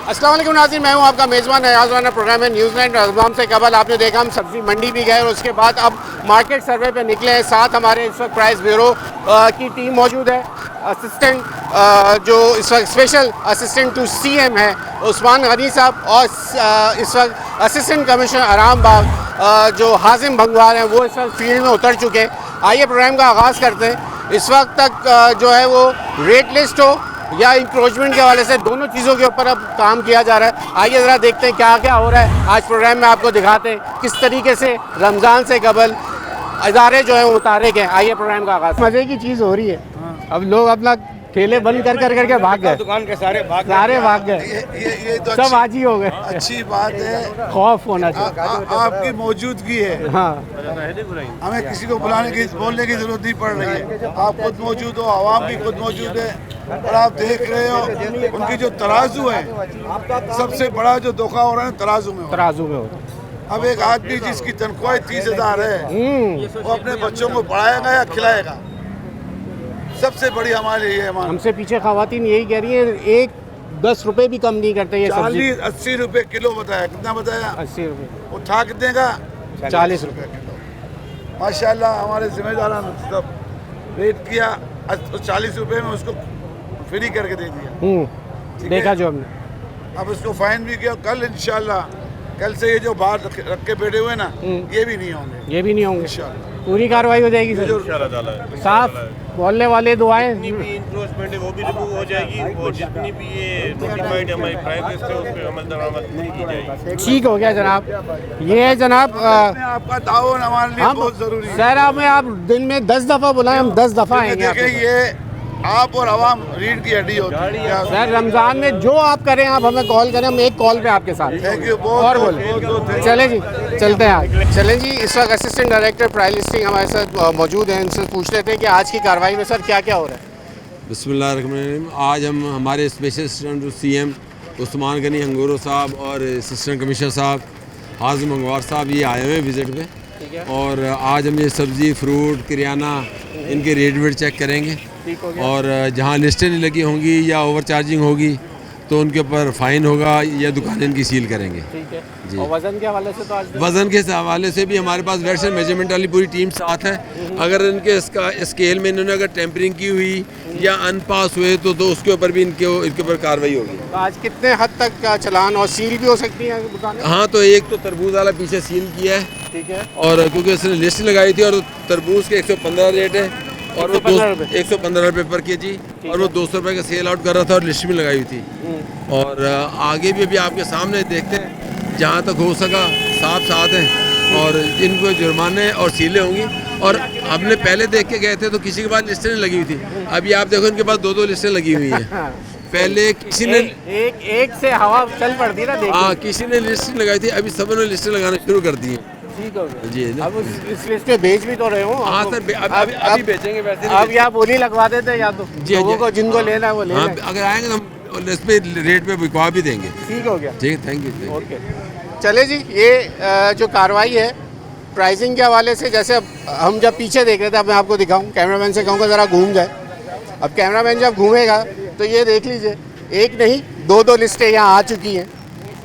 अस्सलाम वालेकुम नाज़रीन, मैं हूं आपका मेज़बान अयाज़ राना। प्रोग्राम है न्यूज़लैंड। अज़माम से कबल आपने देखा हम सब्ज़ी मंडी भी गए और उसके बाद अब मार्केट सर्वे पे निकले हैं। साथ हमारे इस वक्त प्राइस ब्यूरो की टीम मौजूद है। असिस्टेंट जो इस वक्त स्पेशल असिस्टेंट टू सीएम है उस्मान गनी साहब, और इस वक्त असिस्टेंट कमिश्नर आराम बाग जो हाजिम भंगवार हैं वो इस वक्त फील्ड में उतर चुके हैं। आइए प्रोग्राम का आगाज़ करते हैं। इस वक्त तक जो है वो रेट लिस्ट हो या इंक्रोचमेंट के हवाले से दोनों चीज़ों के ऊपर अब काम किया जा रहा है। आइए ज़रा देखते हैं क्या क्या हो रहा है। आज प्रोग्राम में आपको दिखाते हैं किस तरीके से रमज़ान से कबल इदारे जो है उतारे गए। आइए प्रोग्राम का आगाज़। मज़े की चीज़ हो रही है। अब लोग अपना ठेले बंद करके भाग गए। दुकान के सारे भाग गए। ये तो सब आज ही हो गए। अच्छी बात है, खौफ होना चाहिए। आपकी मौजूदगी है। हाँ, हमें किसी को बोलने की जरूरत नहीं पड़ रही है। आप खुद मौजूद हो, आवाम भी खुद मौजूद है और आप देख रहे हो उनकी जो तराजू है, सबसे बड़ा जो धोखा हो रहा है तराजू में हो। अब एक आदमी जिसकी तनख्वाह 30,000 है वो अपने बच्चों को पढ़ाएगा या खिलाएगा? सबसे बड़ी हमारे ये हमसे पीछे खवातीन यही कह रही है, एक 10 रुपए भी कम नहीं करते ये 40-80 रुपए किलो बताया। कितना बताया? 80 रुपए। वो था कितने का? 40 रुपए किलो। माशाल्लाह हमारे जिम्मेदारों ने सब रेट किया, 40 रुपए में उसको फ्री करके दे दिया। देखा जो हमने। अब उसको फाइन भी किया। कल इंशाल्लाह, कल से ये जो बाहर रख के बैठे हुए ना, ये भी नहीं होंगे इंशाल्लाह। पूरी कार्रवाई हो जाएगी साफ बोलने वाले दुआएं। जितनी भी इंक्रोचमेंट है वो भी रिमूव हो जाएगी और जितनी भी ये नोटिफाइड हमारी प्राइस लिस्ट है उस पर अमल दरामद पूरी की जाएगी। ठीक हो गया जनाब। ये है जनाब आपका ताउन हमारे लिए बहुत जरूरी है। सर हमें आप दिन में 10 दफ़ा बुलाएं, हम 10 दफ़ा आएंगे। देखिए ये आप और आवाम रीढ़ की हड्डी होती है। सर रमज़ान में जो आप करें, आप हमें कॉल करें, हम एक कॉल पे आपके साथ। थैंक यू और बोले चलें जी, चलते हैं आगे। चलें जी, इस वक्त असिस्टेंट डायरेक्टर प्राइस लिस्टिंग हमारे साथ मौजूद हैं। इनसे पूछ लेते हैं कि आज की कार्रवाई में सर क्या क्या हो रहा है। बिस्मिल्लाहिर्रहमानिर्रहीम। आज हम हमारे special assistant CM Usman Ghani Hangoro साहब और असिस्टेंट कमिश्नर साहब हाजिम भंगवार साहब ये आए हुए हैं विज़िट पे, और आज हम ये सब्ज़ी फ्रूट किराना इनके रेट वेट चेक करेंगे, और जहाँ लिस्टें नहीं लगी होंगी या ओवर चार्जिंग होगी तो उनके ऊपर फ़ाइन होगा या दुकानें इनकी सील करेंगे। ठीक है जी। और वज़न के हवाले से तो आज वज़न के हवाले से भी हमारे पास वेट से मेजरमेंट वाली पूरी टीम साथ है। अगर इनके इसका स्केल में इन्होंने अगर टेम्परिंग की हुई या अनपास हुए तो उसके ऊपर भी इनके ऊपर कार्रवाई होगी। तो आज कितने हद तक का चलान और सील भी हो सकती है दुकानें? हाँ, तो एक तो तरबूज वाला पीछे सील किया है, ठीक है, और क्योंकि उसने लिस्ट लगाई थी और तरबूज के 115 रेट है और वो 115 रुपये पर के जी, और वो 200 रुपये का सेल आउट कर रहा था और लिस्ट भी लगाई हुई थी। और आगे भी अभी आपके सामने देखते हैं, जहाँ तक हो सका साथ हैं, और इनको जुर्माने और सीलें होंगी। और हमने पहले देख के गए थे तो किसी के पास लिस्टें नहीं लगी हुई थी, अभी आप देखो इनके पास 2-2 लिस्टें लगी हुई हैं। पहले किसी ने एक से हवा चल पड़ती ना, हाँ, किसी ने लिस्ट लगाई थी, अभी सब ने लिस्टें लगाना शुरू कर दी हैं। ठीक हो गया जी। अब इस लिस्ट पे बेच भी तो रहे हो। हाँ सर, अभी बेचेंगे वैसे। अब या बोली लगवा देते या तो लोगों को जिनको लेना है वो ले लें। अगर आएंगे तो हम इस पे रेट पे बिकवा भी देंगे। ठीक हो गया, ठीक, थैंक यू। ओके चले जी। ये जो कार्रवाई है प्राइसिंग के हवाले से, जैसे अब हम जब पीछे देख रहे थे, अब मैं आपको दिखाऊं, कैमरामैन से कहूँगा ज़रा घूम जाए। अब कैमरामैन जब घूमेगा तो ये देख लीजिए, एक नहीं 2-2 लिस्टें यहाँ आ चुकी हैं,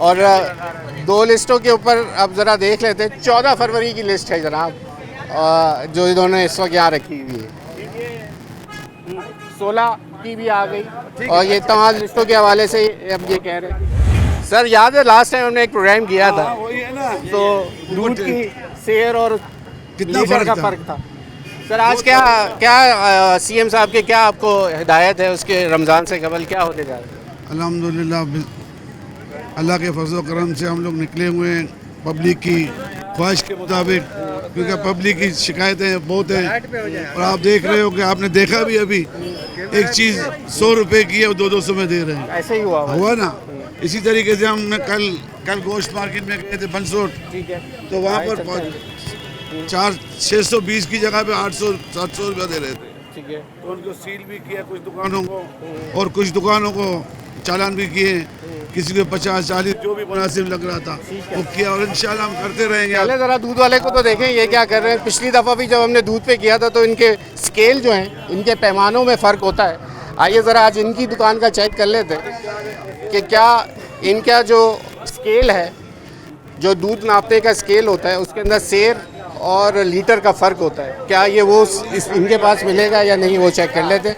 और 2 लिस्टों के ऊपर अब ज़रा देख लेते हैं। 14 फरवरी की लिस्ट है जनाब, जो इन्होंने इस वक्त यहाँ रखी हुई है। 16 की भी आ गई, और ये तमाम लिस्टों के हवाले से अब ये कह रहे हैं। सर याद है लास्ट टाइम हमने एक प्रोग्राम किया था, वही है ना, तो दूध की शेयर और कितना लीटर का फ़र्क था। सर आज क्या सीएम साहब के क्या आपको हिदायत है उसके, रमज़ान से कबल क्या होने जा रहा है? अल्हम्दुलिल्लाह अल्लाह के फजल करम से हम लोग निकले हुए हैं पब्लिक की ख्वाहिश के मुताबिक, क्योंकि पब्लिक की शिकायतें बहुत हैं। और आप देख रहे हो कि आपने देखा भी, अभी एक चीज़ 100 रुपये की है, 200 में दे रहे हैं। ऐसे ही हुआ ना। इसी तरीके से हम कल गोश्त मार्केट में गए थे बंसोट, ठीक है, तो वहाँ पर 620 की जगह पे 800-700 रुपया दे रहे थे। ठीक है, तो उनको सील भी किया कुछ दुकानों को, और कुछ दुकानों को चालान भी किए, किसी को 50-40 जो भी मुनासिब लग रहा था वो किया, और इंशाल्लाह हम करते रहेंगे। पहले ज़रा दूध वाले को तो देखें ये क्या कर रहे हैं। पिछली दफ़ा भी जब हमने दूध पे किया था तो इनके स्केल जो हैं, इनके पैमानों में फ़र्क होता है। आइए ज़रा आज इनकी दुकान का चेक कर लेते हैं कि क्या इनका जो स्केल है, जो दूध नापने का स्केल होता है, उसके अंदर सेर और लीटर का फ़र्क होता है। क्या ये वो इनके पास मिलेगा या नहीं, वो चेक कर लेते।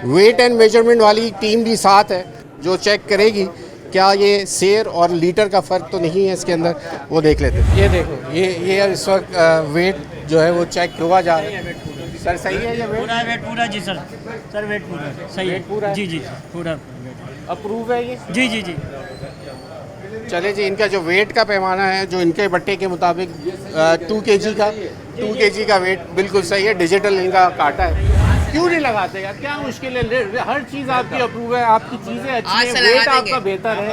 वेट एंड मेजरमेंट वाली टीम भी साथ है जो चेक करेगी क्या ये सेर और लीटर का फ़र्क तो नहीं है इसके अंदर, वो देख लेते हैं। ये देखो, ये इस वक्त वेट जो है वो चेक हुआ जा रहा है। सर सही है ये वेट? पूरा वेट पूरा जी सर। सर वेट पूरा सही है। पूरा है? जी जी पूरा अप्रूव है ये? जी जी जी। चले जी, इनका जो वेट का पैमाना है, जो इनके बट्टे के मुताबिक 2 kg का वेट बिल्कुल सही है। डिजिटल इनका काटा है। क्यों नहीं लगाते यार, क्या मुश्किल है? हर चीज़ आपकी अप्रूव है, आपकी चीज़ें अच्छी हैं, वेट आपका बेहतर है।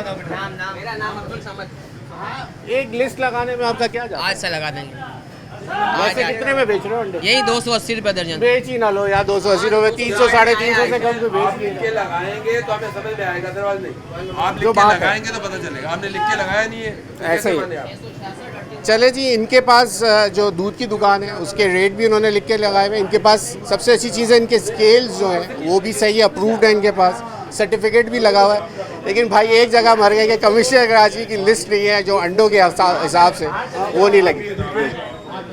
मेरा नाम अब्दुल समद। एक लिस्ट लगाने में आपका क्या जाता है? आज से लगा देंगे। वैसे कितने में बेच रहे हो अंडे? यही 280 रुपये दर्जन। बेच ही ना लो यार, 280 रुपये, 300 साढ़े 300 से कम तो बेच नहीं। लिख के लगाएंगे तो हमें समझ में आएगा, अदरवाइज नहीं। आप जो लिख के बात है। लगाएंगे तो पता चलेगा, आपने लिख के लगाया नहीं है तो ऐसे कैसे ही। माने आप? चले जी, इनके पास जो दूध की दुकान है उसके रेट भी उन्होंने लिख के लगाए हुए हैं। इनके पास सबसे अच्छी चीज़ है, इनके स्केल्स जो हैं वो भी सही है, अप्रूव्ड है, इनके पास सर्टिफिकेट भी लगा हुआ है। लेकिन भाई एक जगह मर गए कि कमिश्नर कराची की लिस्ट नहीं है जो अंडों के हिसाब से, वो नहीं लगी।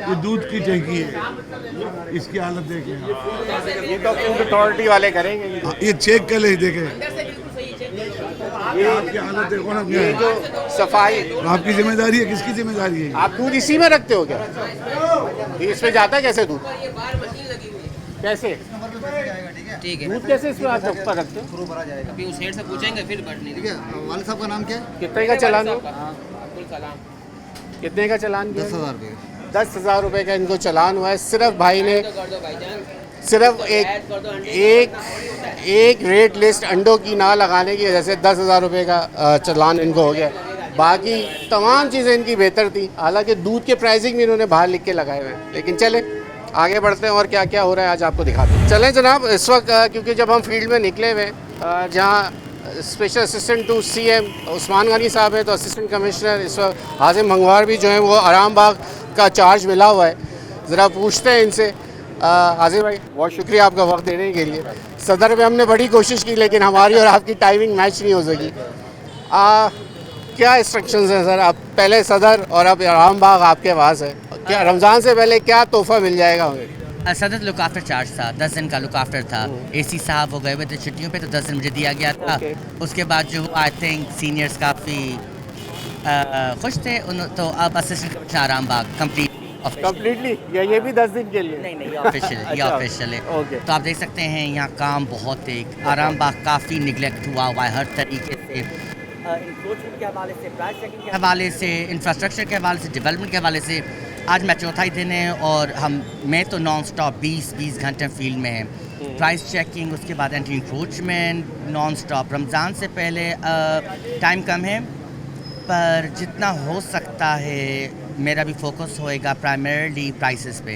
ये दूध की टंकी है, इसकी हालत देखें। ये तो फूड अथॉरिटी वाले करेंगे। ये चेक कर ले, देखें आपकी हालत देखो ना। ये जो सफाई, आपकी जिम्मेदारी है, किसकी जिम्मेदारी है? आप दूध इसी में रखते हो क्या? इसमें जाता है कैसे दूध? कैसे ठीक है, दूध कैसे इसमें आप ऊपर रखते हो? अभी उस हेड से पूछेंगे फिर बढ़ने। ठीक है, वाले साहब का नाम क्या है? कितने का चालान हो? अब्दुल सलाम। कितने का चालान? 10,000 रुपये। 10,000 रुपये का इनको चालान हुआ है। सिर्फ भाई ने कर दो भाईजान। सिर्फ एक रेट लिस्ट अंडों की ना लगाने की वजह से 10,000 रुपये का चालान इनको हो गया। बाकी तमाम चीज़ें इनकी बेहतर थी, हालांकि दूध के प्राइसिंग भी इन्होंने बाहर लिख के लगाए हुए हैं। लेकिन चले आगे बढ़ते हैं और क्या क्या हो रहा है आज आपको दिखाते हैं। चलें जनाब, इस वक्त क्योंकि जब हम फील्ड में निकले हुए जहाँ special assistant to CM Usman Gani sahab है, तो असिस्टेंट कमिश्नर इस वक्त हाजिम मंगवार भी जो है वो आराम बाग का चार्ज मिला हुआ है। ज़रा पूछते हैं इनसे। हाजिम भाई, बहुत शुक्रिया आपका वक्त देने के लिए। सदर में हमने बड़ी कोशिश की लेकिन हमारी और आपकी टाइमिंग मैच नहीं हो सकी। क्या इंस्ट्रक्शंस हैं सर? आप पहले सदर और अब आराम बाग आपके पास है, क्या रमज़ान से पहले क्या तोहफा मिल जाएगा हमें? सदर लुक आफ्टर चार्ज था, 10 दिन का लुक आफ्टर था। AC साहब हो गए हुए थे छुट्टियों पे, तो 10 दिन मुझे दिया गया था। उसके बाद जो आई थिंक सीनियर्स काफ़ी खुश थे तो अब असिस्टेंट कमिश्नर आराम बाग कम्प्लीटली या ये भी 10 दिन के लिए? नहीं ऑफिशियल, ये ऑफिशियल है। ओके। तो आप देख सकते हैं यहाँ काम बहुत है। आराम बाग काफ़ी निगलेक्ट हुआ है हर तरीके से, इंक्रोचमेंट के हवाले से, प्राइस चेकिंग के हवाले से, इंफ्रास्ट्रक्चर के हवाले से, डेवलपमेंट के हवाले से। आज मैं चौथा ही दिन है और मैं तो नॉन स्टॉप 20 घंटे फील्ड में है। प्राइस चेकिंग, उसके बाद anti encroachment, non stop. Ramzan से पहले टाइम कम है, पर जितना हो सकता है मेरा भी फोकस होएगा प्राइमरली प्राइसेस पे,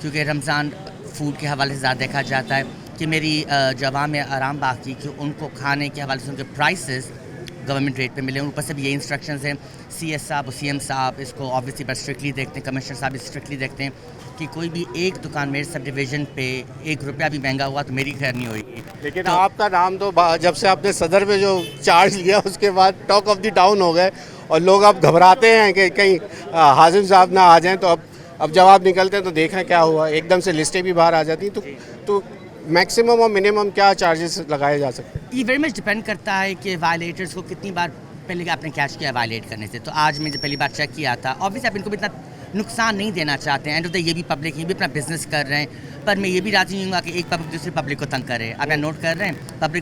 क्योंकि रमज़ान फूड के हवाले से ज़्यादा देखा जाता है कि मेरी जवान में आराम बाग की कि उनको खाने के हवाले से उनके प्राइसेस गवर्नमेंट रेट पे मिले। ऊपर से भी ये इंस्ट्रक्शंस हैं। CS साहब और CM साहब इसको ऑब्वियसली बस स्ट्रिक्टली देखते हैं, कमिश्नर साहब स्ट्रिक्टली देखते हैं कि कोई भी एक दुकान मेरे सब डिवीज़न पे 1 रुपया भी महंगा हुआ तो मेरी खैर नहीं होगी। लेकिन आपका नाम तो जब से आपने सदर में जो चार्ज लिया उसके बाद टॉक ऑफ द टाउन हो गए और लोग अब घबराते हैं कि कहीं हाजिम साहब ना आ जाएं। तो अब जब आप निकलते हैं तो देखें क्या हुआ, एकदम से लिस्टें भी बाहर आ जाती तो मैक्सिमम और मिनिमम क्या चार्जेस लगाए जा सकते हैं? ये वेरी मच डिपेंड करता है कि वायलेटर्स को कितनी बार पहले आपने कैच किया वायलेट करने से। तो आज मैंने पहली बार चेक किया था, ऑब्वियसली आप इनको भी इतना नुकसान नहीं देना चाहते हैं। एंड ऑफ द ये भी पब्लिक, ये भी अपना बिजनेस कर रहे हैं, पर मैं ये भी राजी नहीं हूँ कि एक पब्लिक दूसरी पब्लिक को तंग करे। आप यहाँ नोट कर रहे हैं,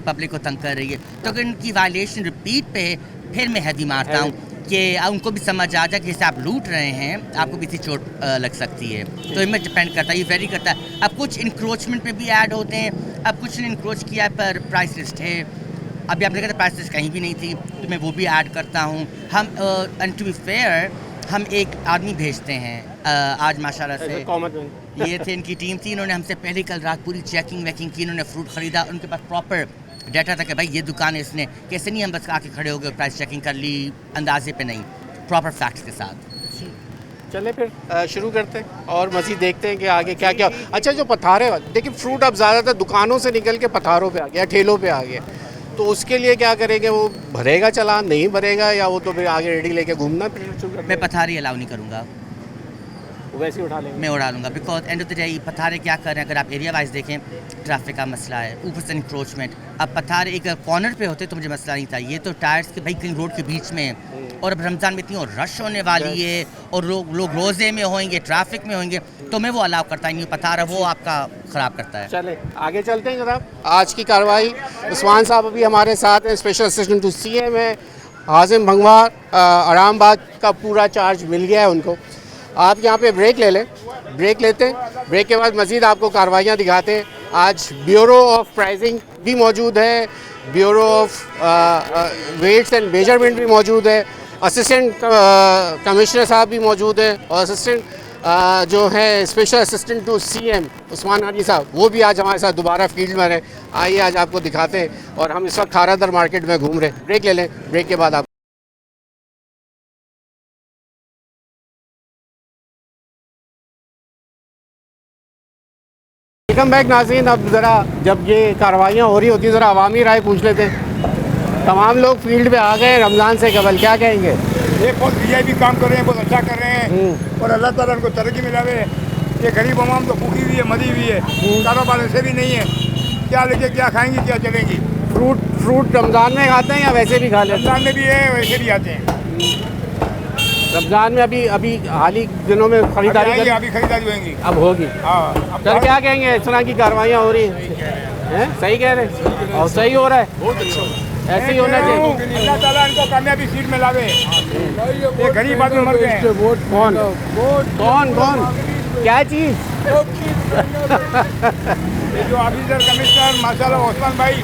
पब्लिक को तंग कर रही है, तो अगर इनकी वायलेशन रिपीट पे फिर मैं हैवी मारता हूँ कि उनको भी समझ आ जाए कि जैसे आप लूट रहे हैं आपको भी इसी चोट लग सकती है। तो इनमें डिपेंड करता है, ये वेरी करता है। अब कुछ इंक्रोचमेंट पे भी ऐड होते हैं, अब कुछ ने इंक्रोच किया है पर प्राइस लिस्ट है। अभी आपने कहा प्राइस लिस्ट कहीं भी नहीं थी तो मैं वो भी ऐड करता हूँ। हम एंड टू बी फेयर हम एक आदमी भेजते हैं आज माशाल्लाह से ये थे इनकी टीम थी, इन्होंने हमसे पहले कल रात पूरी चेकिंग वेकिंग की, इन्होंने फ्रूट ख़रीदा, उनके पास प्रॉपर डाटा था कि भाई ये दुकान है, इसने कैसे नहीं हम बस आके खड़े हो गए प्राइस चेकिंग कर ली अंदाजे पे नहीं, प्रॉपर फैक्ट्स के साथ। चले फिर शुरू करते हैं और मज़ीद देखते हैं कि आगे क्या क्या। अच्छा, जो पथारे देखिए फ्रूट अब ज़्यादातर दुकानों से निकल के पथारों पे आ गया, ठेलों पे आ गया। तो उसके लिए क्या करेंगे? वो भरेगा चालान, नहीं भरेगा, या वो तो फिर आगे रेडी लेके घूमना फिर? मैं पथारी अलाउ नहीं करूँगा, वैसे ही उठा लेंगे। मैं उड़ा लूँगा। Because end of the day पथारे क्या कर रहे हैं, अगर आप एरिया वाइज देखें ट्रैफिक का मसला है, ऊपर से इंक्रोचमेंट। अब पथारे एक कॉर्नर पे होते तो मुझे मसला नहीं था, ये तो टायर्स के भाई कहीं रोड के बीच में, और अब रमज़ान में इतनी और रश होने वाली है और लोग रोज़े में होंगे, ट्रैफिक में होंगे, तो मैं वो अलाउ करता ही नहीं। पथारा वो आपका ख़राब करता है। चले आगे चलते हैं जनाब। आज की कार्रवाई, उस्मान साहब अभी हमारे साथ हैं, स्पेशल असिस्टेंट टू CM है। हाजिम भंगवार, आरामबाग का पूरा चार्ज मिल गया है उनको। आप यहाँ पे ब्रेक ले लें, ब्रेक लेते हैं, ब्रेक के बाद मज़ीद आपको कार्रवाइयाँ दिखाते हैं। आज ब्यूरो ऑफ प्राइसिंग भी मौजूद है, bureau of weights and measurement भी मौजूद है, असिस्टेंट कमिश्नर साहब भी मौजूद हैं, और असिस्टेंट जो है special assistant to CM Usman Haji साहब, वो भी आज हमारे साथ दोबारा फील्ड में हैं। आइए आज आपको दिखाते हैं। और हम इस वक्त खारादर मार्केट में घूम रहे हैं। ब्रेक ले लें, ब्रेक के बाद आप वेलकम बैक नाज़रीन। अब ज़रा जब ये कार्रवाइयाँ हो रही होती हैं, ज़रा अवामी राय पूछ लेते हैं। तमाम लोग फील्ड पे आ गए रमज़ान से कबल, क्या कहेंगे? ये बहुत VIP काम कर रहे हैं, बहुत अच्छा कर रहे हैं, और अल्लाह ताला उनको तरक्की मिलावे। ये गरीब अवाम तो भूखी हुई है, मरी हुई है, कारोबार ऐसे भी नहीं है, क्या लेके क्या खाएंगी, क्या चलेंगी। फ्रूट रमज़ान में खाते हैं या वैसे भी खा लेते हैं? रमजान में भी है, वैसे भी आते हैं। रमज़ान में अभी हाल ही दिनों में खरीदारी अभी खरीदारी होंगी, अब होगी। हाँ। सर क्या कहेंगे, इस तरह की कार्रवाइयाँ हो रही हैं? सही कह रहे हैं, और सही हो रहा है, बहुत अच्छा, ऐसे ही होना चाहिए। अल्लाह ताला इनको कामयाबी सीट में लावे। ये गरीब आदमी मर गए हैं। कौन क्या चीज़? ये जो ऑफिसर कमिश्नर माशाल्लाह उस्मान भाई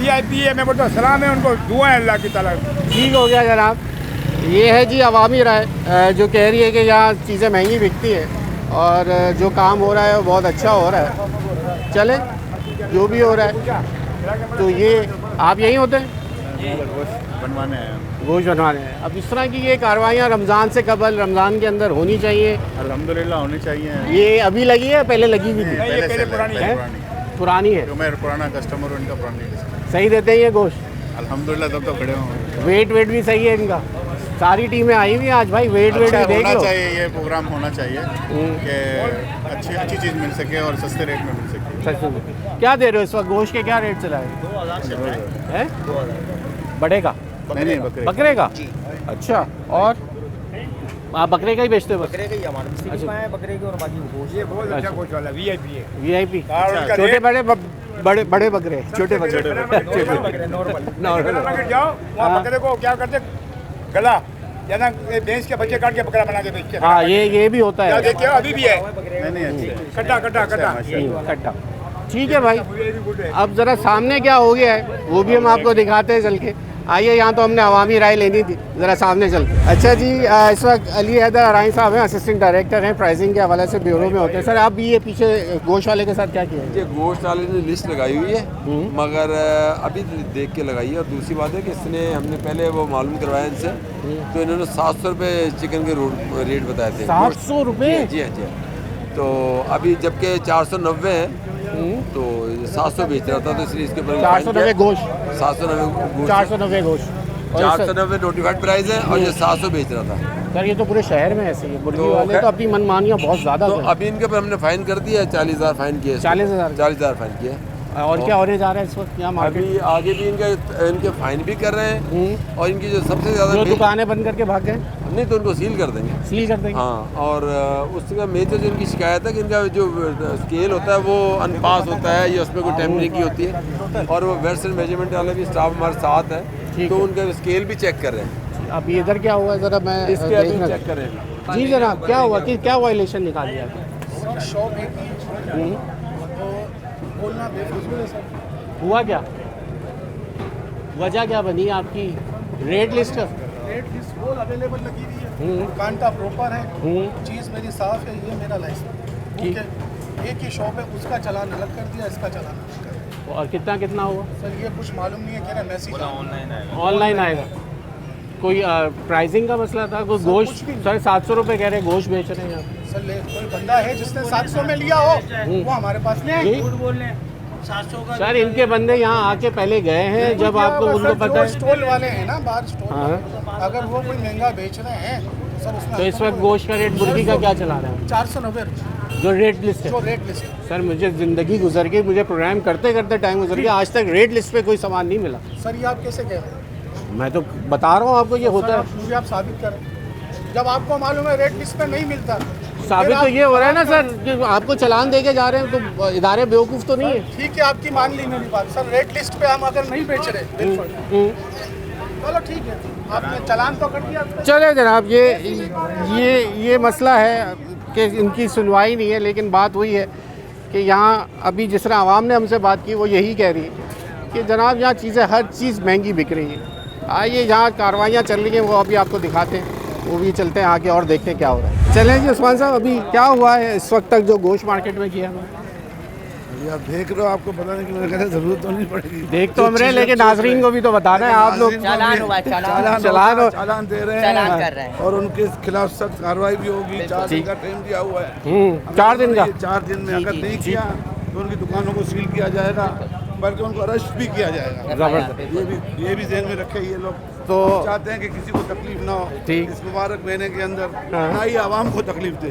VIP है, मैं बोलता हूँ सलाम है उनको, दुआ है अल्लाह की ताला। ठीक हो गया जनाब। ये है जी अवामी राय, जो कह रही है कि यहाँ चीज़ें महंगी बिकती हैं और जो काम हो रहा है वो बहुत अच्छा हो रहा है। चले जो भी हो रहा है। तो ये आप यहीं होते हैं? बनवाने हैं, गोश्त बनवाने हैं। अब इस तरह की ये कार्रवाइयाँ रमज़ान से कबल, रमज़ान के अंदर होनी चाहिए। अल्हम्दुलिल्लाह होनी चाहिए। ये अभी लगी है, पहले लगी हुई थी? पहले पुरानी है, पुरानी है। जो मैं पुराना कस्टमर हूँ, इनका पुरानी। सही देते हैं ये गोश्त? अल्हम्दुलिल्लाह तब तो खड़े हों। वेट भी सही है इनका? सारी टीमें आई हुई आज भाई, वेट भी देख लो। होना चाहिए, ये प्रोग्राम होना चाहिए कि अच्छी चीज़ मिल सके और सस्ते रेट में मिल सके। सच में क्या दे रहे हो इस वक्त? गोश्त के क्या रेट चला है? बड़े का? नहीं, बकरे का। अच्छा, और आप बकरे का ही बेचते हो? बकरे का ही हमारे अच्छा, बकरे के और बाकी गोश्त। ये बहुत अच्छा गोश्त वाला VIP है। VIP उनका छोटे बड़े बकरे, छोटे बकरे नॉर्मल। जाओ वहाँ बकरे को क्या करते, गला या ना भैंस के बच्चे काट के बकरा बना के बेचते हैं। हाँ, ये भी होता है। देखिए अभी भी है। नहीं, कट्टा। ठीक है भाई। अब ज़रा सामने क्या हो गया है वो भी हम आपको दिखाते हैं चल के। आइए, यहाँ तो हमने अवामी राय लेनी थी, ज़रा सामने चलते। अच्छा जी, इस वक्त अली हैदर अराइन साहब हैं, असिस्टेंट डायरेक्टर हैं, प्राइसिंग के हवाले से ब्यूरो में होते हैं। सर आप भी ये पीछे गोश्त वाले के साथ क्या किया है? ये गोश्त वाले ने लिस्ट लगाई हुई है, मगर अभी देख के लगाई है। और दूसरी बात है कि इसने हमने पहले वो मालूम करवाया इनसे, तो इन्होंने 700 रुपये चिकन के रेट बताए थे। 700 रुपये? जी हाँ। तो अभी जबकि 490 है, तो 700 बेच रहा था, तो इसलिए इसके ऊपर 490 गोश्त, 490 गोश्त 490 नोटिफाइड प्राइस है, और ये 700 बेच रहा था। सर ये तो पूरे शहर में ऐसे ही है, मुर्गी वाले तो अपनी मनमानियाँ बहुत ज़्यादा। तो अभी इनके ऊपर हमने फाइन कर दिया है, 40,000 फाइन किया है। 40,000 फाइन किया है। और क्या होने जा रहा है इस वक्त यहाँ मार्केट? अभी आगे भी इनके फाइन भी कर रहे हैं, और इनकी जो सबसे ज़्यादा जो दुकानें बंद करके भाग गए, नहीं तो उनको सील कर देंगे। सील कर देंगे, हाँ। और उसका मेजर जो इनकी शिकायत है कि इनका जो स्केल होता है वो अनपास होता है, या उसमें कोई टेम्परिंग की होती है, और वो वेट्स एंड मेजरमेंट वाले भी स्टाफ हमारे साथ है, तो उनका स्केल भी चेक कर रहे हैं। अब इधर क्या हुआ ज़रा मैं इसके अभी चेक कर रहे हैं। जी जनाब, क्या हुआ कि क्या वायलेशन निकाल दिया? हुआ क्या? वजह क्या बनी आपकी? रेट लिस्ट वो अवेलेबल लगी हुई है, कांटा प्रॉपर है, चीज़ मेरी साफ है, ये मेरा लाइसेंस ठीक है। एक ही शॉप है, उसका चालान अलग कर दिया, इसका चालान अलग कर दिया। और कितना हुआ सर ये कुछ मालूम नहीं है, कह रहा मैसेज ऑनलाइन आएगा। कोई प्राइसिंग का मसला था? कोई गोश्त सर 700 रुपये कह रहे हैं, गोश्त बेच रहे हैं यहाँ सर। कोई बंदा है जिसने 700 में लिया हो, वो हमारे पास नहीं है। झूठ बोल रहे हैं। 700 का सर इनके बंदे यहाँ आके पहले गए हैं जब आपको उनको पता है। स्टॉल वाले हैं ना बाहर स्टॉल, हाँ। अगर वो कोई महंगा बेच रहे हैं तो सर उसमें तो इस वक्त गोश्त का रेट मुर्गी का क्या चला रहा है 490 रुपये जो रेट लिस्ट जो है? रेट लिस्ट है। सर मुझे ज़िंदगी गुजर गई, मुझे प्रोग्राम करते करते टाइम गुजर गया, आज तक रेट लिस्ट पे कोई सामान नहीं मिला। सर ये आप कैसे कह रहे हैं? मैं तो बता रहा हूँ आपको ये होता है। मुझे आप साबित करें, जब आपको मालूम है रेट लिस्ट पे नहीं मिलता। साबित तो ये हो रहा है ना सर कि आपको चालान दे के जा रहे हैं, तो इदारे बेवकूफ़ तो नहीं है। ठीक है, आपकी मान ली मेरी बात। सर रेट लिस्ट पे हम अगर नहीं बेच रहे बिल्कुल, चलो ठीक है, आपने चालान तो कर दिया। चले जनाब, ये मसला है कि इनकी सुनवाई नहीं है, लेकिन बात वही है कि यहाँ अभी जिस तरह आवाम ने हमसे बात की वो यही कह रही है कि जनाब यहाँ चीज़ें हर चीज़ महंगी बिक रही है। आइए जहाँ कार्रवाइयाँ चल रही हैं वो अभी आपको दिखाते हैं, वो भी चलते हैं आगे और देखते हैं क्या हो रहा है। चलें जी उस्मान साहब, अभी क्या हुआ है इस वक्त तक जो गोश्त मार्केट में किया है? अभी आप देख रहे हो, आपको बताने की मेरे ख्याल से ज़रूरत तो नहीं पड़ेगी। देख तो हम रहे, लेकिन नाजरीन को भी तो बताना है। आप लोग चालान हुआ, चालान चालान दे रहे चालान कर रहे हैं हैं। और उनके खिलाफ सख्त कार्रवाई भी होगी। 4 दिन का टाइम दिया हुआ है। 4 दिन का। 4 दिन में अगर नहीं किया तो उनकी दुकानों को सील किया जाएगा, बल्कि उनको अरेस्ट भी किया जाएगा। ज़बरदस्त। ये भी ध्यान में रखे ये लोग। तो चाहते हैं कि किसी को तकलीफ ना हो ठीक। इस मुबारक महीने के अंदर, हाँ। ना ही आवाम को तकलीफ दे।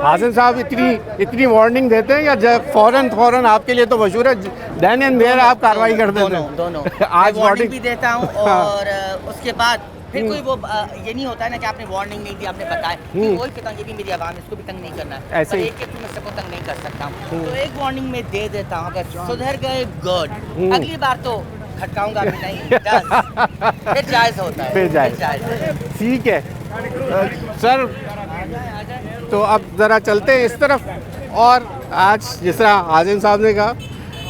हासिन साहब इतनी वार्निंग देते हैं या फौरन आपके लिए तो मशहूर है देन एंड देयर आप कार्रवाई कर देते हैं? दोनों आज वार्निंग भी देता हूँ हाँ। और उसके बाद फिर कोई वो ये नहीं होता है ना कि आपने वार्निंग नहीं दी, आपने बताया कि वही कहता हूँ ये भी मेरी आवाम है, इसको भी तंग नहीं करना है। ऐसे ही। एक मैं सबको तंग नहीं कर सकता हूँ, तो एक वार्निंग में दे देता हूँ। अगर सुधर गए गुड, अगली बार तो खटकाऊंगा भी नहीं, फिर जायज़ होता है, फिर जायज़। ठीक है सर, तो अब ज़रा चलते हैं इस तरफ। और आज जिस तरह आज़िम साहब ने कहा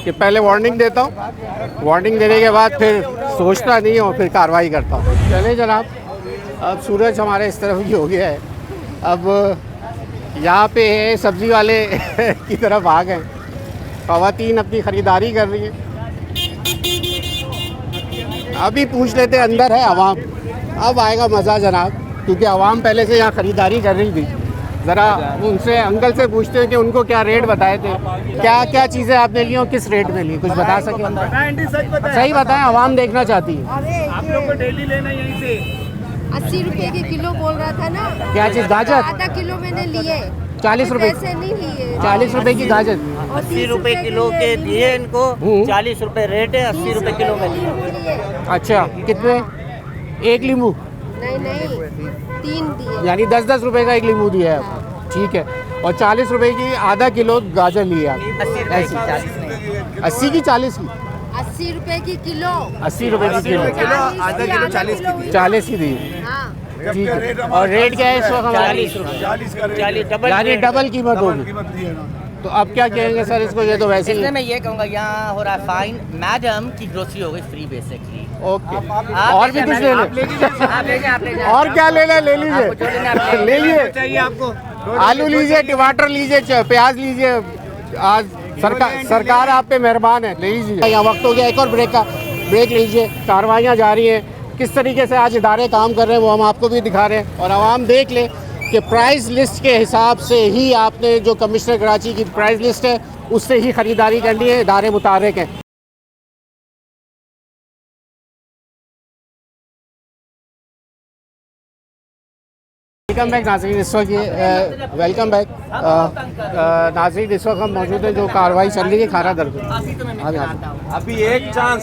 कि पहले वार्निंग देता हूँ, वार्निंग देने के बाद फिर सोचता नहीं और फिर कार्रवाई करता हूँ। चले जनाब, अब सूरज हमारे इस तरफ ही हो गया है। अब यहाँ पे सब्ज़ी वाले की तरफ आ गए, ख़वातीन अपनी ख़रीदारी कर रही है। अभी पूछ लेते अंदर है आवाम, अब आएगा मज़ा जनाब, क्योंकि आवाम पहले से यहाँ ख़रीदारी कर रही थी। ज़रा उनसे अंकल से पूछते हैं कि उनको क्या रेट बताए थे, क्या क्या चीज़ें आपने ली और किस रेट में ली, कुछ बता सकें? सही बताएं, आवाम देखना चाहती है। आप लोग को डेली लेना यहीं से 80 रुपए के किलो बोल रहा था ना। क्या चीज़? गाजर आधा किलो मैंने लिए। 40 रुपए? पैसे नहीं लिए। 40 रुपए की गाजर। 80 रुपए किलो के दिए इनको, 40 रुपए रेट है, 80 रुपए किलो में दिए। अच्छा, कितने? एक नींबू? नहीं 3 दिए। यानी 10-10 रुपए का एक नींबू दिया है आपको। ठीक है, और 40 रुपए की आधा किलो गाजर लिया आप? 80 की 40 की? 80 रुपए की किलो। 80 रुपए की किलो, आधा किलो 40 की दी। हाँ। ठीक है, और रेट क्या है इस वक्त हमारा? 40 डबल यानी डबल कीमत होगी। तो अब क्या कहेंगे सर इसको? ये तो वैसे ही इसलिए है। मैं ये कहूँगा यहाँ हो रहा है फाइन, मैडम की ग्रोसरी हो गई फ्री बेसिकली। ओके, और भी कुछ ले लें? और क्या लेना है ले लीजिए, ले लीजिए। चाहिए आपको? आलू लीजिए, टमाटर लीजिए, प्याज लीजिए। आज सरकार आप पे मेहरबान है, ले लीजिए। यहाँ वक्त हो गया एक और ब्रेक लीजिए। कार्रवाइयाँ जारी हैं, किस तरीके से आज इदारे काम कर रहे हैं वो हम आपको भी दिखा रहे हैं। और आवाम देख ले कि प्राइस लिस्ट के हिसाब से ही आपने जो कमिश्नर कराची की प्राइस लिस्ट है उससे ही ख़रीदारी करनी है, इदारे मुताबिक हैं। वेलकम बैक नाज़रीन, इस वक्त ये वेलकम बैक नाज़रीन, इस वक्त हम मौजूद हैं जो कार्रवाई चल रही है खारा दर पे। अभी एक चांस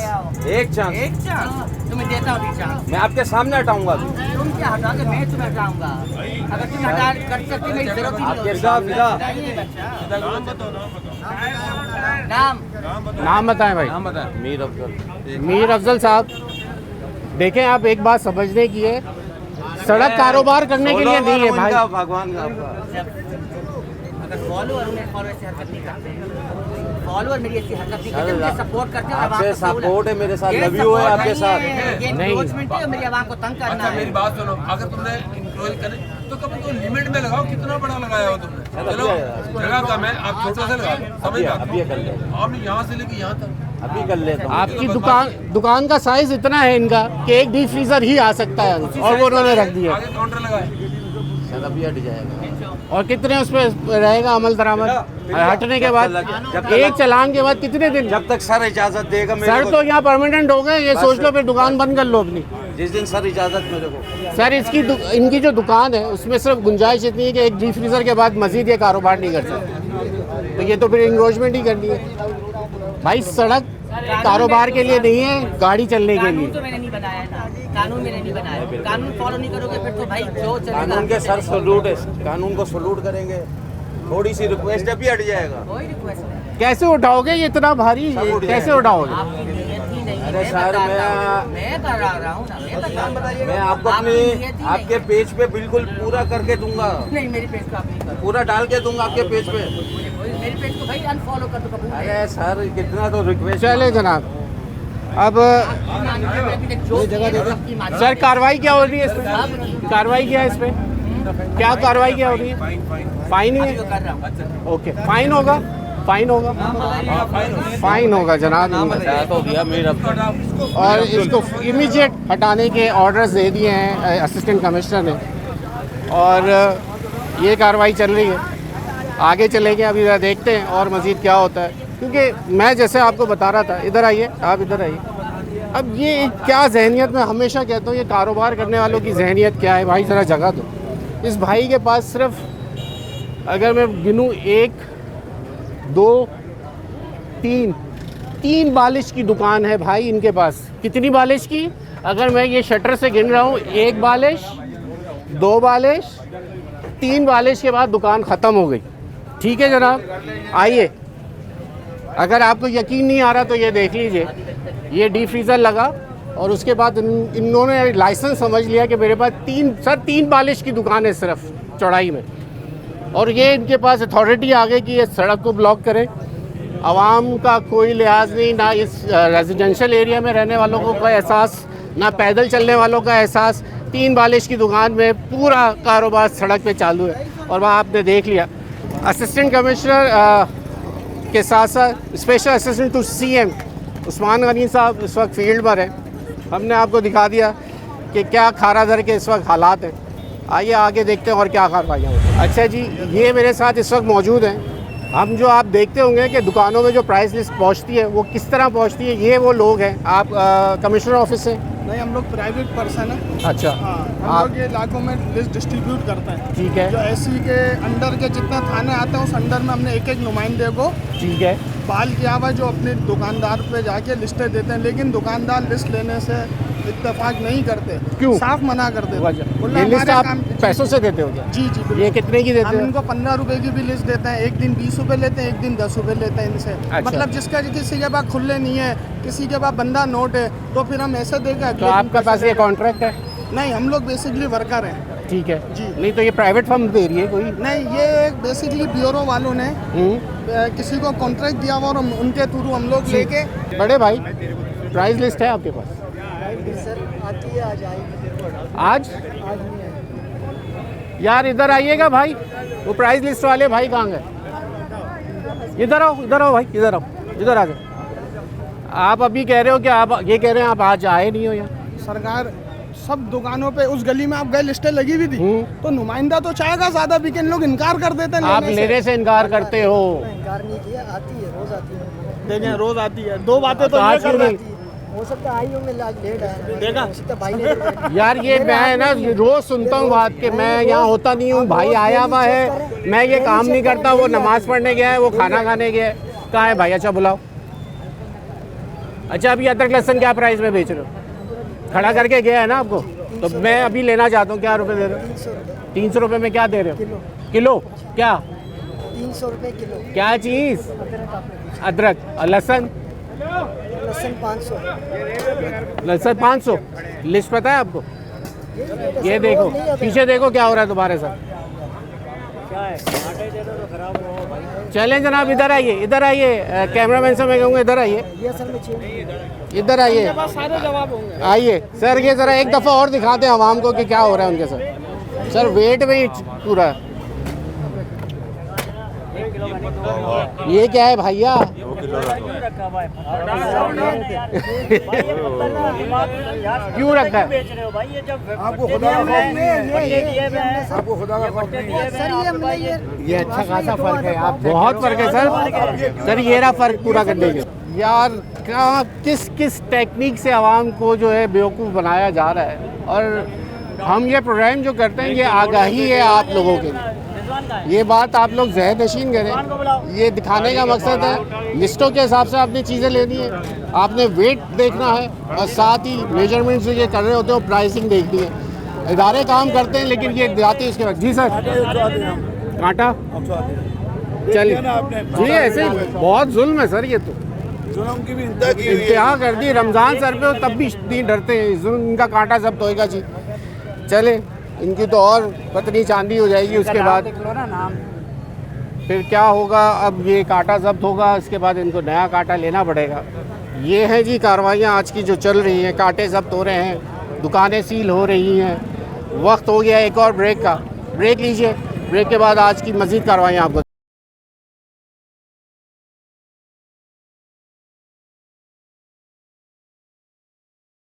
तुम्हें देता हूँ चांस। मैं आपके सामने हटाऊंगा। तुम क्या हटाओगे, मैं तुम्हें हटाऊंगा। अगर तुम हटा कर सकते मेरी जरूरत ही नहीं होगी। नाम बताएं भाई। नाम बताएं। मीर अफजल साहब, देखें आप एक बात समझने की है, सड़क कारोबार करने के लिए नहीं है भाई। भगवान का अगर फॉलोअर से हरकत नहीं करते, फॉलोअर मेरी ऐसी हरकत नहीं करते, मुझे सपोर्ट करते हैं। आपसे सपोर्ट है, मेरे साथ लव यू है आपके साथ। ये एनक्रोचमेंट है, मेरी आवाम को तंग करना है। मेरी बात सुनो, अगर तुमने इंक्रोच करे तो कभी तो लिमिट में लगाओ। कितना बड़ा लगाया हो तुमने? चलो जगह कम है, आप छोटा सा लगा, समझ अभी कर ले, आपने यहाँ से लेके यहाँ तक अभी कर ले। आपकी दुकान का साइज इतना है इनका कि एक डीप फ्रीजर ही आ सकता है, और वो उन्होंने रख दिया। आगे काउंटर लगाए, अभी हट जाएगा। और कितने उस पर रहेगा अमल दरामद हटने के बाद? एक चालान के बाद कितने दिन? जब तक सर इजाजत देगा मेरे सर को। तो यहाँ परमानेंट हो गए, ये सोच लो फिर दुकान बंद कर लो अपनी। जिस दिन सर इजाजत मेरे को। सर इनकी जो दुकान है उसमें सिर्फ गुंजाइश इतनी है कि एक डीप फ्रीजर के बाद मजीद ये कारोबार नहीं कर सकते, तो ये तो फिर इंक्रोचमेंट ही करनी है भाई। सड़क कारोबार के लिए नहीं है, गाड़ी चलने के लिए। कानून तो मैंने नहीं बनाया ना, कानून मैंने नहीं बनाया। कानून फॉलो नहीं करोगे फिर तो भाई जो चलेगा। कानून के सर सलूट है, कानून को सलूट करेंगे। थोड़ी सी रिक्वेस्ट है भी हट जाएगा। कोई रिक्वेस्ट नहीं। कैसे उठाओगे ये इतना भारी? कैसे उठाओगे? आपकी नीयत ही नहीं। अरे सर मैं करा रहा हूँ ना, मैं बता रहा हूँ। मैं आपको अपनी आपके पेज पे बिल्कुल पूरा करके दूंगा। नहीं, मेरी पेज को आप नहीं करो। पूरा डाल के दूंगा आपके पेज पे। मेरी पेज को भाई अनफॉलो कर दो। अरे सर कितना तो रिक्वेस्ट। चले जनाब, अब सर कार्रवाई क्या हो रही है इस पे? कार्रवाई क्या है इस पे? क्या कार्रवाई क्या हो रही है? फाइन ही है? ओके, फाइन होगा, फाइन होगा, फाइन होगा जनाब। तो दिया मेरा। और इसको इमीडिएट हटाने के ऑर्डर्स दे दिए हैं असिस्टेंट कमिश्नर ने, और ये कार्रवाई चल रही है। आगे चलेंगे, अभी ज़रा देखते हैं और मज़ीद क्या होता है, क्योंकि मैं जैसे आपको बता रहा था। इधर आइए, आप इधर आइए। अब ये क्या जहनीत, मैं हमेशा कहता हूँ ये कारोबार करने वालों की जहनीत क्या है भाई, ज़रा जगह दो। इस भाई के पास सिर्फ अगर मैं गिनूँ 1 2 3 बालिश की दुकान है भाई इनके पास। कितनी बालिश की? अगर मैं ये शटर से गिन रहा हूँ, 1 बालिश, 2 बालिश, 3 बालिश के बाद दुकान ख़त्म हो गई। ठीक है जनाब, आइए। अगर आपको यकीन नहीं आ रहा तो ये देख लीजिए, ये डीप फ्रीज़र लगा और उसके बाद इन्होंने लाइसेंस समझ लिया कि मेरे पास 3 बालिश की दुकान है सिर्फ चौड़ाई में, और ये इनके पास अथॉरिटी आ गई कि ये सड़क को ब्लॉक करें। आवाम का कोई लिहाज नहीं, ना इस रेजिडेंशियल एरिया में रहने वालों को कोई एहसास, ना पैदल चलने वालों का एहसास। 3 बालिश की दुकान में पूरा कारोबार सड़क पे चालू है। और वहाँ आपने देख लिया असिस्टेंट कमिश्नर के साथ साथ special assistant to CM Usman Gani sahab इस वक्त फील्ड पर है। हमने आपको दिखा दिया कि क्या खारादर के इस वक्त हालात हैं। आइए आगे देखते हैं और क्या कार्रवाइयाँ होती हैं। अच्छा जी, ये मेरे साथ इस वक्त मौजूद हैं। हम जो आप देखते होंगे कि दुकानों में जो प्राइस लिस्ट पहुंचती है वो किस तरह पहुंचती है, ये वो लोग हैं। आप कमिश्नर ऑफिस से? नहीं, हम लोग प्राइवेट पर्सन हैं। अच्छा, हाँ, हम लोग ये इलाकों में लिस्ट डिस्ट्रीब्यूट करते हैं। ठीक है। जो एससी के अंडर के जितने थाने आते हैं उस अंडर में हमने एक नुमाइंदे को ठीक है बहाल किया हुआ, जो अपने दुकानदार पे जाके लिस्टें देते हैं। लेकिन दुकानदार लिस्ट लेने से इत्तेफाक नहीं करते। क्यों? साफ मना कर देते। ये लिस्ट आप पैसों से देते हो क्या? जी जी बिल्कुल। ये कितने की देते हम हो? इनको 15 रुपए की भी लिस्ट देते हैं। एक दिन 20 रुपए लेते हैं, एक दिन 10 रुपए लेते हैं इनसे। अच्छा। मतलब जिसका किसी के पास खुले नहीं है, किसी के पास बंदा नोट है, तो फिर हम ऐसे देगा। तो आपका पास ये कॉन्ट्रैक्ट है? नहीं, हम लोग बेसिकली वर्कर हैं। ठीक है जी। नहीं तो ये प्राइवेट फर्म दे रही है कोई? नहीं, ये बेसिकली ब्यूरो वालों ने किसी को कॉन्ट्रैक्ट दिया हुआ और उनके थ्रू हम लोग लेके। बड़े भाई, प्राइस लिस्ट है आपके पास? सर आती है, आज आएगी। आज यार इधर आइएगा भाई, वो प्राइस लिस्ट वाले भाई कहाँ गए? इधर आओ, इधर आओ भाई, इधर आओ, इधर आ जाओ। आप अभी कह रहे हो कि आप ये कह रहे हैं आप आज आए नहीं हो यहाँ। सरकार सब दुकानों पे, उस गली में आप गए लिस्टें लगी हुई थी, तो नुमाइंदा तो चाहेगा ज्यादा बिके, लोग इनकार कर देते हैं। आप लेने से इनकार करते हो? इनकार नहीं किया, आती है, रोज आती है। देखें, रोज आती है। 2 बातें तो आज ये कर नहीं। हो सकता है आई होंगे, लेट है। देखा भाई ने यार ये मैं ना रोज सुनता हूँ बात कि मैं यहाँ होता नहीं हूँ, भाई आया हुआ है, मैं ये काम नहीं करता, वो नमाज पढ़ने गया है, वो खाना खाने गया है। कहाँ है भाई? अच्छा बुलाओ। अच्छा अभी अदरक लहसुन क्या प्राइस में बेच रहे हो? खड़ा करके गया है ना आपको, तो मैं अभी लेना चाहता हूँ। क्या रुपए दे रहे हो? 300 रुपये में क्या दे रहे हो? किलो क्या? 300 रुपए किलो। क्या चीज़? अदरक। और लहसुन? लहसुन 500। लहसुन 500। लिस्ट पता है आपको? ये देखो पीछे देखो क्या हो रहा है तुम्हारे साथ। चलें जनाब, इधर आइए, इधर आइए। कैमरामैन से मैं कहूँगा इधर आइए, इधर आइए, सारे जवाब होंगे। आइए सर। ये ज़रा एक दफ़ा और दिखाते हैं आवाम को कि क्या हो रहा है उनके साथ। सर वेट में ही पूरा। ये क्या है भैया? किलो रखा हुआ है। क्यों रखा है? बेच रहे हो भाई? ये जब आपको खुदा का खौफ नहीं है, आपको खुदा का खौफ नहीं है। ये अच्छा खासा फर्क है। आप बहुत फर्क है सर। सर ये रहा फर्क पूरा करने के। यार कहाँ किस टेक्निक से आवाम को जो है बेवकूफ़ बनाया जा रहा है। और हम ये प्रोग्राम जो करते हैं ये आगाही है आप लोगों के लिए। ये बात आप लोग ज़हन नशीन करें। ये दिखाने का मकसद है लिस्टों के हिसाब से आपने चीज़ें लेनी है, आपने वेट देखना है और साथ ही मेजरमेंट्स जो ये कर रहे होते हैं वो प्राइसिंग देखनी है। इदारे काम करते हैं लेकिन ये जाते हैं इसके बाद। जी सर कांटा चलिए जी ऐसे ही बहुत जुल्म है सर। ये तो जुल्म की भी इंतहा की हुई है। इंतहा कर दी रमज़ान सर पे तब भी नहीं डरते हैं। जुल्म इनका कांटा जब्त होएगा जी। चले इनकी तो और पतनी चांदी हो जाएगी उसके बाद फिर क्या होगा। अब ये कांटा जब्त होगा इसके बाद इनको नया कांटा लेना पड़ेगा। ये है जी कार्रवाइयाँ आज की जो चल रही हैं। कांटे जब्त हो रहे हैं, दुकानें सील हो रही हैं। वक्त हो गया एक और ब्रेक का। ब्रेक लीजिए, ब्रेक के बाद आज की मज़ीद कार्रवाइयाँ आपको।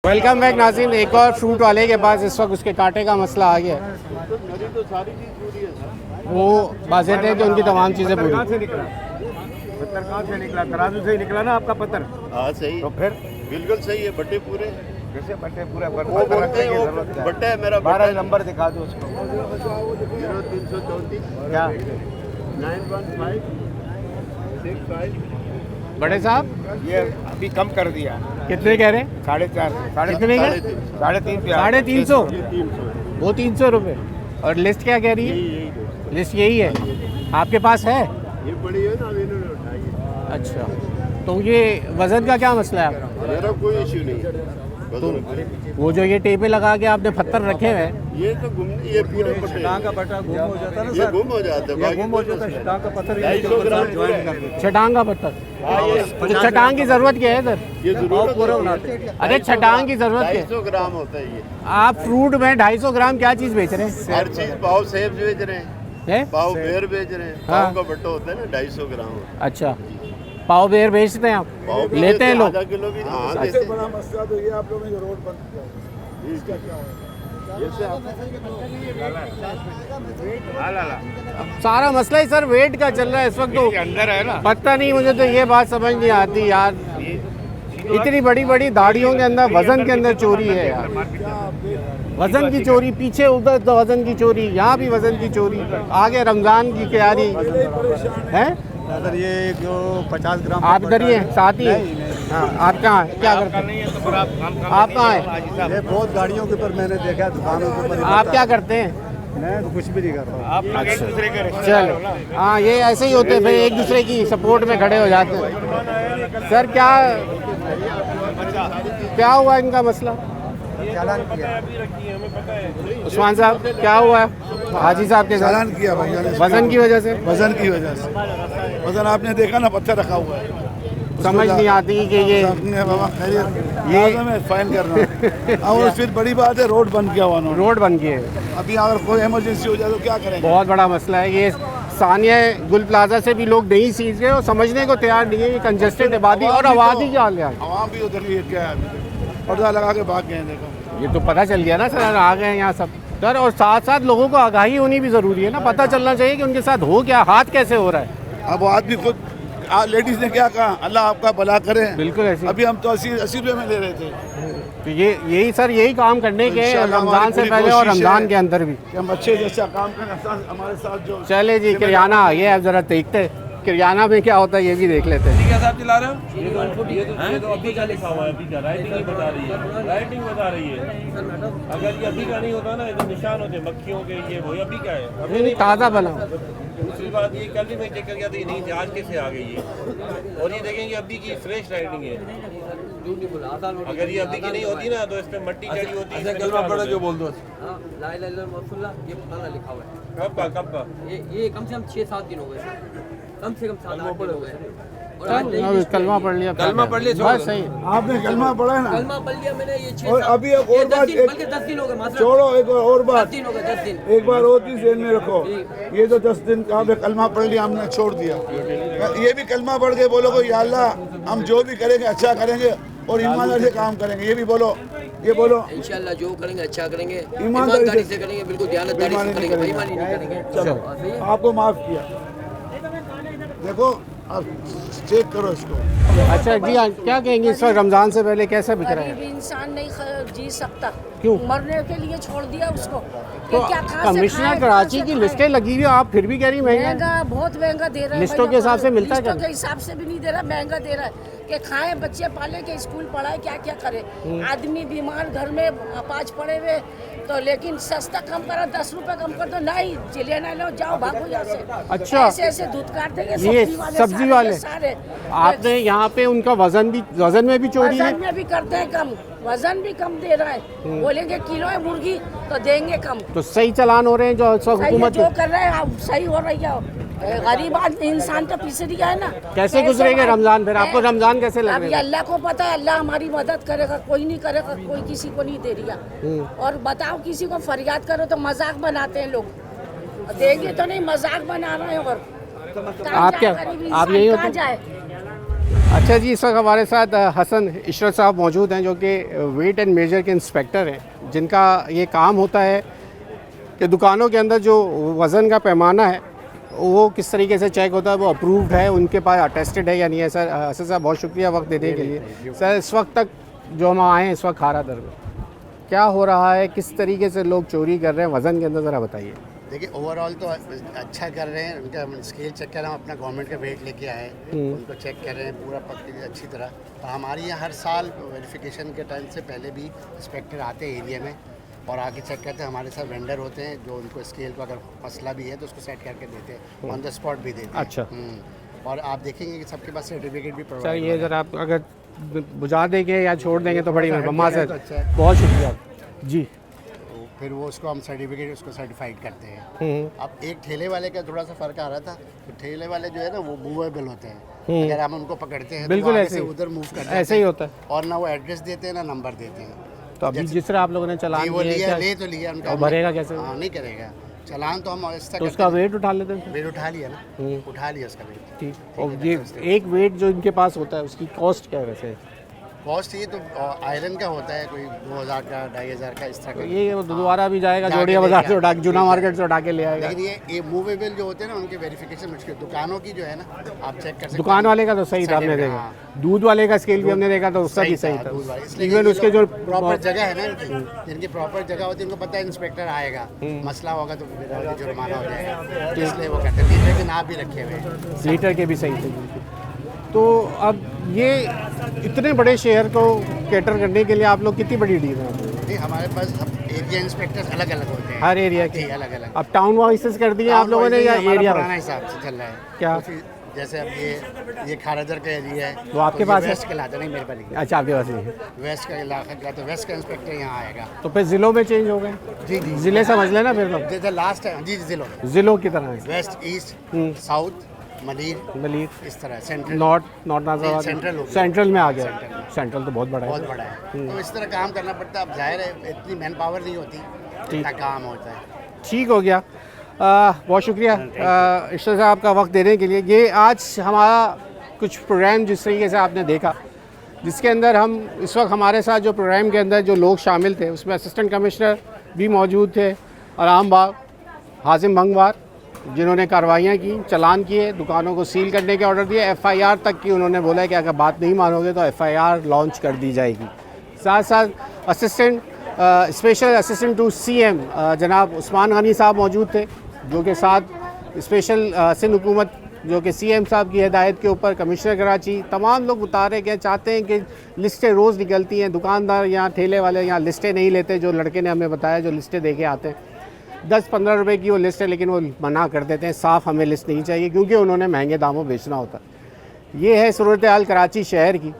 वेलकम बैक नाज़रीन। एक और फ्रूट वाले के पास इस वक्त उसके कांटे का मसला आ गया है। वो बाज़ थे कि उनकी तमाम चीज़ें पूरी। पत्थर कहाँ से निकला? तराजू से ही निकला ना आपका पत्थर? हाँ सही, तो फिर बिल्कुल सही है। बट्टे पूरे कैसे बट्टे पूरा वो बोलते हैं, वो बट्टा है मेरा। 12 नंबर दिखा दो उसको। 0334 क्या 91565। बड़े साहब ये अभी कम कर दिया। कितने कह रहे हैं? 4.5 कितने के? 3.5 350। वो 300 रुपये। और लिस्ट क्या कह रही है? लिस्ट यही है आपके पास है? ये बड़ी है ना, अभी इन्होंने उठाई है। अच्छा तो ये वज़न का क्या मसला है आपका? मेरा कोई इश्यू नहीं है। तो वो जो ये टेपे लगा के आपने पत्थर रखे हुए हैं ये तो गुम, ये पूरे पट्टे का बटा गुम हो जाता है ना ये गुम हो जाता है। गुम हो जाता है। स्टाक का पत्थर 250 ग्राम ज्वाइन कर देते छटांग का पत्थर। तो छटांग की ज़रूरत क्या है सर? ये जरूर पूरा बनाते हैं। अरे छटांग की ज़रूरत क्या है? 250 ग्राम होता है ये। आप फ्रूट में 250 ग्राम क्या चीज़ बेच रहे हैं? हर चीज पाव सेब बेच रहे हैं, हैं? पाव बेर बेच रहे हैं। हाँ। पाव का बट्टा होता है ना 250 ग्राम होता है। अच्छा पाव बेर बेचते हैं आप? पाव भी लेते हैं लोग? आधा किलो भी। हाँ सबसे लेते हैं। बड़ा मसला तो ये आप लोगों ने जो रोड बंद किया है, इसका क्या होगा? सारा मसला ही सर वेट का चल रहा है इस वक्त। तो अंदर है ना। पता नहीं, मुझे तो ये बात समझ नहीं आती यार। इतनी बड़ी बड़ी दाढ़ियों के अंदर वजन के अंदर चोरी है यार। वजन की चोरी, पीछे उधर तो वजन की चोरी, यहाँ भी वजन की चोरी, आगे रमजान की तैयारी है। सर ये जो 50 ग्राम आप इधर ही हैं, साथ ही हैं? हाँ आप कहाँ हैं, क्या करते हैं? आप कहाँ हैं? ये बहुत गाड़ियों के ऊपर मैंने देखा है, दुकानों के ऊपर। आप क्या करते हैं? मैं तो कुछ भी नहीं कर रहा हूँ। आप लोग एक दूसरे के चलो हाँ ये ऐसे ही होते हैं भाई, एक दूसरे की सपोर्ट में खड़े हो जाते हैं। सर क्या क्या हुआ इनका मसला? चालान किया। उस्मान साहब क्या हुआ है हाजी साहब के साथ? चालान किया भाई वजन की वजह से? वजन की वजह से। वजन आपने देखा ना, पत्थर रखा हुआ है। समझ नहीं आती कि ये मैं फाइन कर रहा हूँ। और फिर बड़ी बात है रोड बंद किया हुआ उन्होंने। रोड बन गई है। अभी अगर कोई इमरजेंसी हो जाए तो क्या करेंगे? बहुत बड़ा मसला है ये। सानिया गुल प्लाजा से भी लोग नहीं सीख रहे और समझने को तैयार नहीं है। ये कंजस्टेड आबादी और आबादी क्या हाल है? आवाम भी उधर ही क्या है, पर्दा लगा के भाग गए हैं। देखो ये तो पता चल गया ना सर, आ गए हैं यहाँ सब सर। और साथ साथ लोगों को आगाही होनी भी ज़रूरी है ना, पता चलना चाहिए कि उनके साथ हो क्या, हाथ कैसे हो रहा है। अब वो आदमी खुद लेडीज ने क्या कहा, अल्लाह आपका भला करे। बिल्कुल ऐसे। अभी हम तो 80 रुपये में ले रहे थे। तो यही सर यही काम करने के इंशाअल्लाह रमज़ान से हमारी पहले और कोशिश रमज़ान है के अंदर भी कि हम अच्छे जैसा काम करें। हमारे साथ जो चले जी किरियाना आ गया, अब ज़रा देखते हैं किरियाना में क्या होता है, ये भी देख लेते हैं। क्या साहब चला रहे हो? ये तो अभी का लिखा हुआ है, अभी का राइटिंग नहीं बता रही है, राइटिंग बता रही है। अगर ये अभी का नहीं होता ना, ये तो निशान होते मक्खियों के, ये वो अभी का है, अभी नहीं ताज़ा बनाओ। दूसरी बात ये कल भी मैं चेक कर गया था, ये नहीं थी, आज कैसे आ गई है। और ये देखेंगे अभी की फ्रेश राइटिंग है। अगर ये अभी की नहीं होती ना तो इस पे मट्टी चढ़ी होती है। कलमा पढ़ो जो बोल दो। ये लिखा हुआ है। कब का ये कम से कम 6-7 दिन हो गए, कम से कम 7-8 दिन हो गए। कलमा पढ़ लिया, कलमा पढ़ लिया, छोड़ बस दो। सही। आपने कलमा पढ़ा है ना? कलमा पढ़ लिया मैंने, ये और अभी एक और बात, 10 दिन हो गए मात्र, छोड़ो एक और बात, 10 दिन हो गए, 10 दिन। एक बार और चीज ध्यान में रखो, ये तो 10 दिन का आपने कलमा पढ़ लिया, हमने छोड़ दिया। ये भी कलमा पढ़ के बोलो को या अल्लाह हम जो भी करेंगे अच्छा करेंगे और ईमानदारी से काम करेंगे, ये भी बोलो, ये बोलो इंशाल्लाह जो करेंगे अच्छा करेंगे, ईमानदारी ईमानदारी से से करेंगे, बिल्कुल ध्यानदारी से करेंगे, बेईमानी नहीं करेंगे। चलो आपको माफ किया। देखो आप चेक करो इसको। अच्छा जी, क्या कहेंगे इस वक्त रमज़ान से पहले कैसा बिक रहा है? गरीब इंसान नहीं जी सकता, क्यों? मरने के लिए छोड़ दिया उसको। तो कमिश्नर कराची की लिस्टें लगी हुई, आप फिर भी कह रही महंगा? महंगा, बहुत महंगा दे रहा है। लिस्टों के हिसाब से मिलता है क्या? लिस्टों के हिसाब से भी नहीं दे रहा, महंगा दे रहा है कि खाएं, बच्चे पाले, के स्कूल पढ़ाए, क्या क्या करे। आदमी बीमार घर में अपाच पड़े हुए, तो लेकिन सस्ता कम करो, 10 रुपए कम कर दो, नहीं जिले ना लो, जाओ भागो यहाँ से। अच्छा। ऐसे ऐसे दूध काट देंगे ये सब्जी सारे वाले? के सारे। आपने यहाँ पे उनका वजन में भी चोरी है? वजन में भी करते हैं कम, वजन भी कम दे रहा है। बोलेंगे किलो है मुर्गी तो देंगे कम। तो सही चालान हो रहे हैं जो सब सही है, हुकूमत जो कर रहे हैं आप सही हो रही है। गरीब आदमी इंसान तो पिस रहा है ना। कैसे गुजरेंगे रमजान? फिर आपको रमजान कैसे लग अब ये रहा है? अल्लाह को पता है, अल्लाह हमारी मदद करेगा, कोई नहीं करेगा, कोई किसी को नहीं दे रहा। और बताओ किसी को फरियाद करो तो मजाक बनाते हैं लोग, देंगे तो नहीं, मजाक बना रहे हैं। और आप क्या, आप यही होते? जाए। अच्छा जी, इस वक्त हमारे साथ हसन इशरत साहब मौजूद हैं जो कि वेट एंड मेजर के इंस्पेक्टर हैं, जिनका ये काम होता है कि दुकानों के अंदर जो वज़न का पैमाना है वो किस तरीके से चेक होता है, वो अप्रूव्ड है, उनके पास अटेस्टेड है या नहीं है। सर हसन साहब बहुत शुक्रिया वक्त देने के लिए। सर इस वक्त तक जो हम आए हैं इस वक्त खारा दर में क्या हो रहा है, किस तरीके से लोग चोरी कर रहे हैं वज़न के अंदर, ज़रा बताइए। देखिए ओवरऑल तो अच्छा कर रहे हैं, उनका स्केल चेक कर रहे हैं, अपना गवर्नमेंट का वेट लेके आए, उनको चेक कर रहे हैं पूरा पक्की अच्छी तरह। तो हमारे यहाँ हर साल वेरिफिकेशन के टाइम से पहले भी इंस्पेक्टर आते हैं एरिया में और आके चेक करते हैं। हमारे साथ वेंडर होते हैं जो उनको स्केल को अगर मसला भी है तो उसको सेट करके देते हैं, ऑन द स्पॉट भी देते हैं। अच्छा। और आप देखेंगे कि सबके पास सर्टिफिकेट भी सर प्रोवाइड ये ज़रा आप अगर बुझा देंगे या छोड़ देंगे तो बड़ी मेहरबानी सर, अच्छा है। बहुत शुक्रिया जी। फिर वो उसको हम सर्टिफिकेट उसको सर्टिफाइड करते हैं। अब एक ठेले वाले का थोड़ा सा फ़र्क आ रहा था, तो ठेले वाले जो है ना वो मूवेबल होते हैं, अगर हम उनको पकड़ते हैं बिल्कुल तो ऐसे से ही, उधर मूव करते ऐसे ही होता है। और ना वो एड्रेस देते हैं ना नंबर देते हैं। तो अभी जिस तरह आप लोगों ने चलान वो दिए लिया, क्या ले तो लिया उनका, और भरेगा कैसे? हाँ नहीं करेगा चलान तो हम इस तो उसका वेट उठा लेते हैं। वेट उठा लिया ना, उठा लिया उसका वेट। ठीक। और ये एक वेट जो इनके पास होता है उसकी कॉस्ट क्या है वैसे? कॉस्ट ये तो आयरन का होता है, कोई 2000 का 2500 का इस तरह का। ये दोबारा भी जाएगा जोड़िया बाजार से उठा, जुना मार्केट से उठा के ले आएगा। लेकिन ये मूवेबल जो होते हैं ना उनके वेरिफिकेशन मुश्किल। दुकानों की जो है ना आप चेक कर सकते हैं। दुकान वाले का तो सही था, हमने देखा। दूध वाले का स्केल भी हमने देखा तो उसका भी सही था। इवन उसके जो प्रॉपर जगह है ना इनकी, जिनकी प्रॉपर जगह होती है उनको पता है इंस्पेक्टर आएगा, मसला होगा तो जुर्माना हो जाएगा, इसलिए वो करते हैं। लीटर के नाप भी रखे हुए, लीटर के भी सही थे। तो अब ये इतने बड़े शहर को कैटर करने के लिए आप लोग कितनी बड़ी टीम है? नहीं हमारे पास एरिया इंस्पेक्टर्स अलग अलग होते हैं, हर एरिया के अलग अलग। अब टाउन वाइसेस कर दिए आप लोगों ने या एरिया पुराना हिसाब से चल रहा है क्या? जैसे अब ये खारादर का एरिया है, वो आपके पास है? वेस्ट का लाता नहीं, मेरे पास नहीं। अच्छा आपके पास नहीं है। वेस्ट का इलाका का तो वेस्ट का इंस्पेक्टर यहाँ आएगा। तो फिर जिलों में चेंज हो गए? जी जी, जिले समझ लेना फिर तो जैसे लास्ट है जी जिलों की तरह है। वेस्ट, ईस्ट, साउथ, मलीर, इस तरह। सेंट्रल, नॉर्थ नाजाबाद सेंट्रल में आ गया। सेंट्रल तो बहुत बड़ा है, बहुत बड़ा है। तो इस तरह काम करना पड़ता है। अब जाहिर है इतनी मैन पावर नहीं होती, इतना काम होता है। ठीक हो गया। बहुत शुक्रिया इशरत साहब का वक्त देने के लिए। ये आज हमारा कुछ प्रोग्राम जिस तरीके से आपने देखा, जिसके अंदर हम इस वक्त हमारे साथ जो प्रोग्राम के अंदर जो लोग शामिल थे उसमें असिस्टेंट कमिश्नर भी मौजूद थे, आराम बाग हाजिम भंगवार, जिन्होंने कार्रवाइयाँ की, चालान किए, दुकानों को सील करने के ऑर्डर दिए, FIR तक की उन्होंने बोला है कि अगर बात नहीं मानोगे तो FIR लॉन्च कर दी जाएगी। साथ साथ स्पेशल असिस्टेंट टू CM जनाब उस्मान गनी साहब मौजूद थे, जो कि साथ स्पेशल सिंध हुकूमत जो कि CM साहब की हिदायत के ऊपर कमिश्नर कराची, तमाम लोग उतारे गए। चाहते हैं कि लिस्टें रोज़ निकलती हैं, दुकानदार यहाँ ठेले वाले यहाँ लिस्टें नहीं लेते, जो लड़के ने हमें बताया जो लिस्टें दे के आते हैं 10-15 रुपए की वो लिस्ट है, लेकिन वो मना कर देते हैं, साफ़ हमें लिस्ट नहीं चाहिए क्योंकि उन्होंने महंगे दामों बेचना होता है। ये है सूरत हाल कराची शहर की।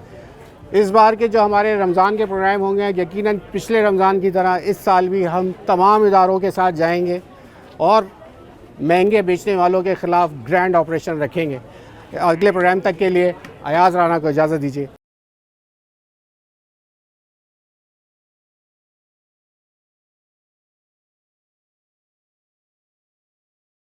इस बार के जो हमारे रमज़ान के प्रोग्राम होंगे, यकीनन पिछले रमज़ान की तरह इस साल भी हम तमाम इदारों के साथ जाएंगे और महंगे बेचने वालों के ख़िलाफ़ ग्रैंड ऑपरेशन रखेंगे। अगले प्रोग्राम तक के लिए अयाज राना को इजाज़त दीजिए।